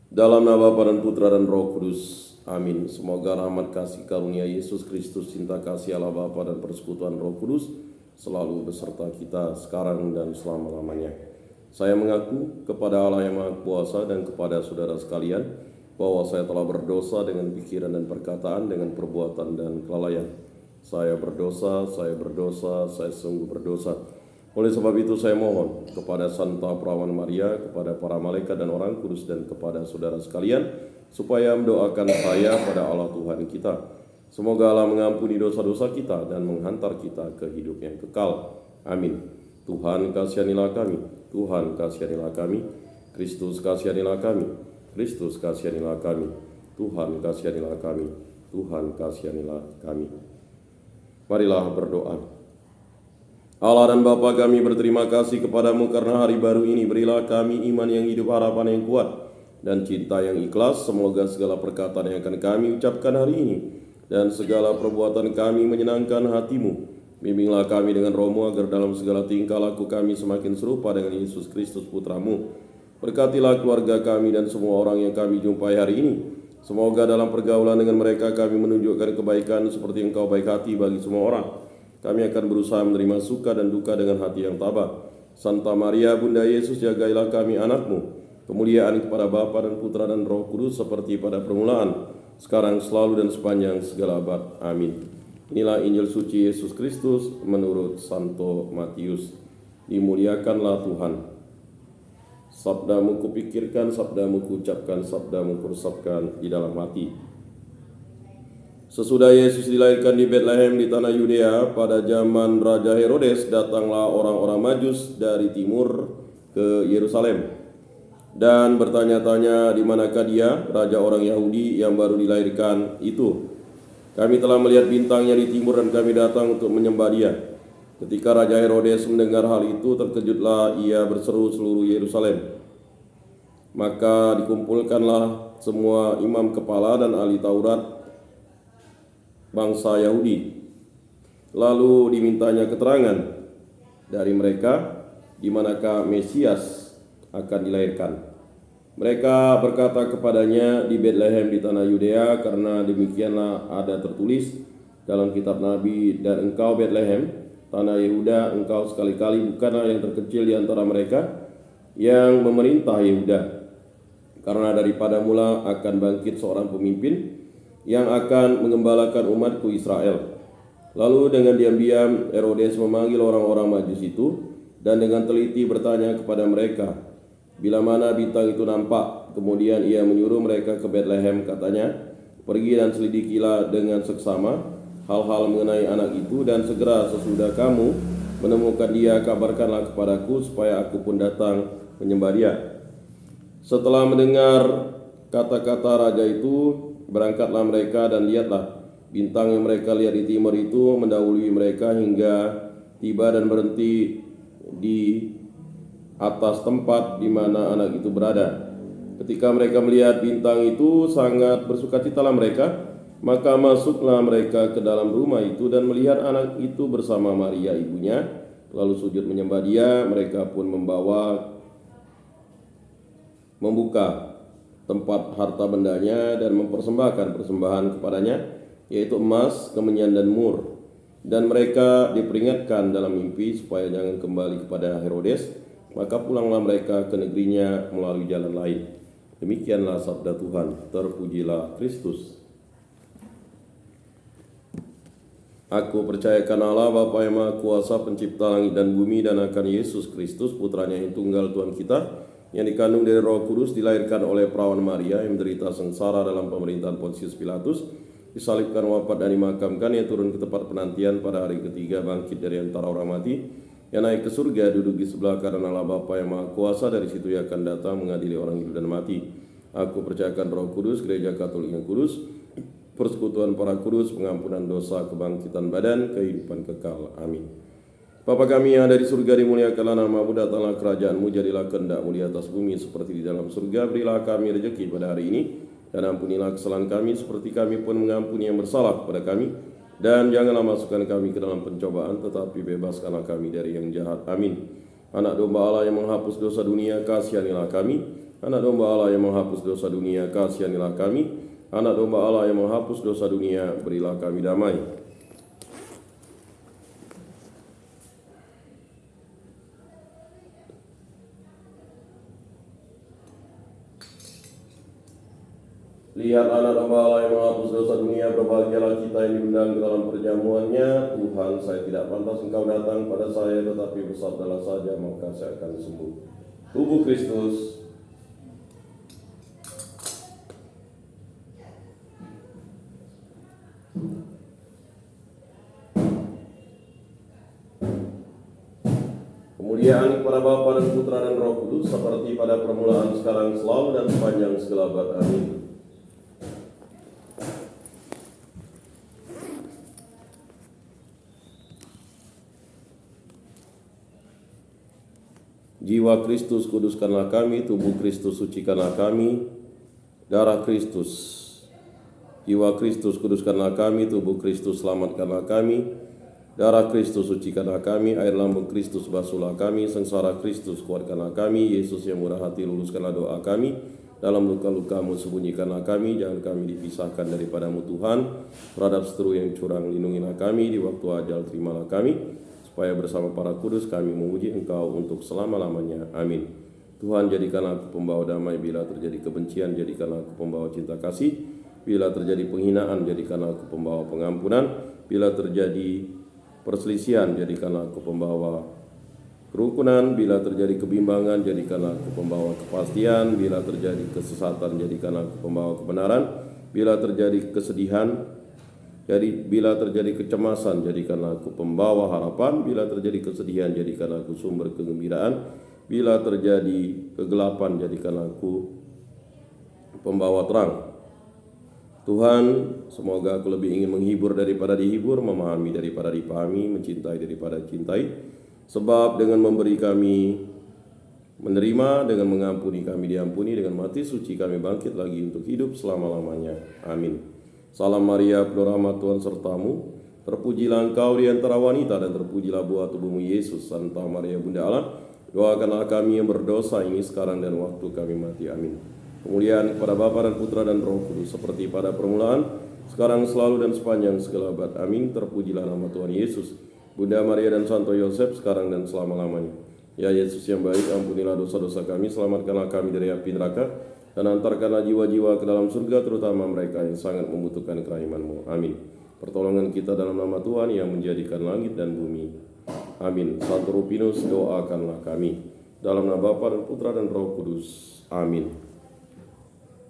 Dalam nama Bapa dan Putra dan Roh Kudus. Amin. Semoga rahmat kasih karunia Yesus Kristus, cinta kasih Allah Bapa dan persekutuan Roh Kudus selalu beserta kita sekarang dan selama-lamanya. Saya mengaku kepada Allah yang Maha Kuasa dan kepada saudara sekalian bahwa saya telah berdosa dengan pikiran dan perkataan, dengan perbuatan dan kelalaian. Saya berdosa, saya sungguh berdosa. Oleh sebab itu saya mohon kepada Santa Perawan Maria, kepada para malaikat dan orang kudus, dan kepada saudara sekalian, supaya mendoakan saya pada Allah Tuhan kita. Semoga Allah mengampuni dosa-dosa kita dan menghantar kita ke hidup yang kekal. Amin. Tuhan kasihanilah kami, Tuhan kasihanilah kami, Kristus kasihanilah kami, Kristus kasihanilah kami, Tuhan kasihanilah kami, Tuhan kasihanilah kami. Marilah berdoa. Allah dan Bapa, kami berterima kasih kepadamu karena hari baru ini. Berilah kami iman yang hidup, harapan yang kuat, dan cinta yang ikhlas. Semoga segala perkataan yang akan kami ucapkan hari ini dan segala perbuatan kami menyenangkan hatimu. Bimbinglah kami dengan Roh-Mu agar dalam segala tingkah laku kami semakin serupa dengan Yesus Kristus Putra-Mu. Berkatilah keluarga kami dan semua orang yang kami jumpai hari ini. Semoga dalam pergaulan dengan mereka kami menunjukkan kebaikan seperti Engkau baik hati bagi semua orang. Kami akan berusaha menerima suka dan duka dengan hati yang tabah. Santa Maria Bunda Yesus, jagailah kami anak-Mu. Kemuliaan kepada Bapa dan Putra dan Roh Kudus seperti pada permulaan, sekarang, selalu, dan sepanjang segala abad. Amin. Inilah Injil suci Yesus Kristus menurut Santo Matius. Dimuliakanlah Tuhan. Sabdamu kupikirkan, sabdamu kuucapkan, sabdamu kuresapkan di dalam hati. Sesudah Yesus dilahirkan di Betlehem di tanah Yudea pada zaman Raja Herodes, datanglah orang-orang Majus dari timur ke Yerusalem dan bertanya-tanya, di manakah dia, raja orang Yahudi yang baru dilahirkan itu? Kami telah melihat bintangnya di timur dan kami datang untuk menyembah dia. Ketika Raja Herodes mendengar hal itu, terkejutlah ia berseru seluruh Yerusalem. Maka dikumpulkanlah semua imam kepala dan ahli Taurat bangsa Yahudi. Lalu dimintanya keterangan dari mereka di manakah Mesias akan dilahirkan. Mereka berkata kepadanya, di Betlehem di tanah Yudea, karena demikianlah ada tertulis dalam kitab Nabi, dan engkau Betlehem, tanah Yehuda, engkau sekali-kali bukanlah yang terkecil di antara mereka yang memerintah Yehuda. Karena daripada mula akan bangkit seorang pemimpin yang akan mengembalakan umatku Israel. Lalu dengan diam-diam Herodes memanggil orang-orang Majus itu dan dengan teliti bertanya kepada mereka, bila mana bintang itu nampak. Kemudian ia menyuruh mereka ke Betlehem, katanya, pergi dan selidikilah dengan seksama hal-hal mengenai anak itu, dan segera sesudah kamu menemukan dia, kabarkanlah kepadaku supaya aku pun datang menyembah dia. Setelah mendengar kata-kata raja itu, berangkatlah mereka dan lihatlah, bintang yang mereka lihat di timur itu mendahului mereka hingga tiba dan berhenti di atas tempat di mana anak itu berada. Ketika mereka melihat bintang itu, sangat bersukacitalah mereka. Maka masuklah mereka ke dalam rumah itu dan melihat anak itu bersama Maria ibunya, lalu sujud menyembah dia. Mereka pun membuka tempat harta bendanya dan mempersembahkan persembahan kepadanya, yaitu emas, kemenyan, dan mur. Dan mereka diperingatkan dalam mimpi supaya jangan kembali kepada Herodes. Maka pulanglah mereka ke negerinya melalui jalan lain. Demikianlah sabda Tuhan. Terpujilah Kristus. Aku percayakan Allah Bapa yang Maha Kuasa, pencipta langit dan bumi, dan akan Yesus Kristus, putranya yang tunggal Tuhan kita, yang dikandung dari Roh Kudus, dilahirkan oleh perawan Maria, yang menderita sengsara dalam pemerintahan Pontius Pilatus, disalibkan, wafat, dan dimakamkan. Ia turun ke tempat penantian, pada hari ketiga bangkit dari antara orang mati. Yang naik ke surga, duduk di sebelah kanan Allah Bapa yang Maha Kuasa. Dari situ ia akan datang mengadili orang hidup dan mati. Aku percayakan Roh Kudus, Gereja Katolik yang kudus, persekutuan para kudus, pengampunan dosa, kebangkitan badan, kehidupan kekal. Amin. Bapa kami yang ada di surga, dimuliakanlah nama-Mu, datanglah kerajaan-Mu, jadilah kehendak-Mu di atas bumi seperti di dalam surga. Berilah kami rezeki pada hari ini, dan ampunilah kesalahan kami seperti kami pun mengampuni yang bersalah kepada kami. Dan janganlah masukkan kami ke dalam pencobaan, tetapi bebaskanlah kami dari yang jahat. Amin. Anak domba Allah yang menghapus dosa dunia, kasihanilah kami. Anak domba Allah yang menghapus dosa dunia, kasihanilah kami. Anak domba Allah yang menghapus dosa dunia, berilah kami damai. Lihat anak domba Allah yang menghapus dosa dunia, berbahagialah kita yang diundang ke dalam perjamuannya. Tuhan, saya tidak pantas Engkau datang pada saya, tetapi bersabdalah saja, maka saya akan sembuh. Tubuh Kristus. Kemuliaan kepada Bapa dan Putra dan Roh Kudus, seperti pada permulaan, sekarang, selalu, dan sepanjang segala abad. Amin. Jiwa Kristus kuduskanlah kami, tubuh Kristus sucikanlah kami, darah Kristus. Jiwa Kristus kuduskanlah kami, tubuh Kristus selamatkanlah kami, darah Kristus sucikanlah kami, air lambung Kristus basuhlah kami, sengsara Kristus kuatkanlah kami, Yesus yang murah hati luluskanlah doa kami, dalam luka-lukamu sembunyikanlah kami, jangan kami dipisahkan daripadamu Tuhan, terhadap seteru yang curang lindungilah kami, di waktu ajal terimalah kami, supaya bersama para kudus kami memuji Engkau untuk selama-lamanya. Amin. Tuhan, jadikanlah aku pembawa damai, bila terjadi kebencian jadikanlah aku pembawa cinta kasih, bila terjadi penghinaan jadikanlah aku pembawa pengampunan, bila terjadi perselisihan jadikanlah aku pembawa kerukunan, bila terjadi kebimbangan jadikanlah aku pembawa kepastian, bila terjadi kesesatan jadikanlah aku pembawa kebenaran, bila terjadi kesedihan, bila terjadi kecemasan jadikanlah aku pembawa harapan, bila terjadi kesedihan jadikanlah aku sumber kegembiraan, bila terjadi kegelapan jadikanlah aku pembawa terang. Tuhan, semoga aku lebih ingin menghibur daripada dihibur, memahami daripada dipahami, mencintai daripada cintai. Sebab dengan memberi kami menerima, dengan mengampuni kami diampuni, dengan mati suci kami bangkit lagi untuk hidup selama-lamanya. Amin. Salam Maria, penuh rahmat, Tuhan sertamu. Terpujilah engkau di antara wanita, dan terpujilah buah tubuhmu Yesus. Santa Maria Bunda Allah, doakanlah kami yang berdosa ini sekarang dan waktu kami mati. Amin. Kemuliaan kepada Bapa dan Putra dan Roh Kudus, seperti pada permulaan, sekarang, selalu, dan sepanjang segala abad. Amin. Terpujilah nama Tuhan Yesus. Bunda Maria dan Santo Yosef, sekarang dan selama-lamanya. Ya Yesus yang baik, ampunilah dosa-dosa kami, selamatkanlah kami dari api neraka, dan antarkanlah jiwa-jiwa ke dalam surga, terutama mereka yang sangat membutuhkan kerahiman-Mu. Amin. Pertolongan kita dalam nama Tuhan yang menjadikan langit dan bumi. Amin. Santo Rupinus, doakanlah kami. Dalam nama Bapa dan Putra dan Roh Kudus. Amin.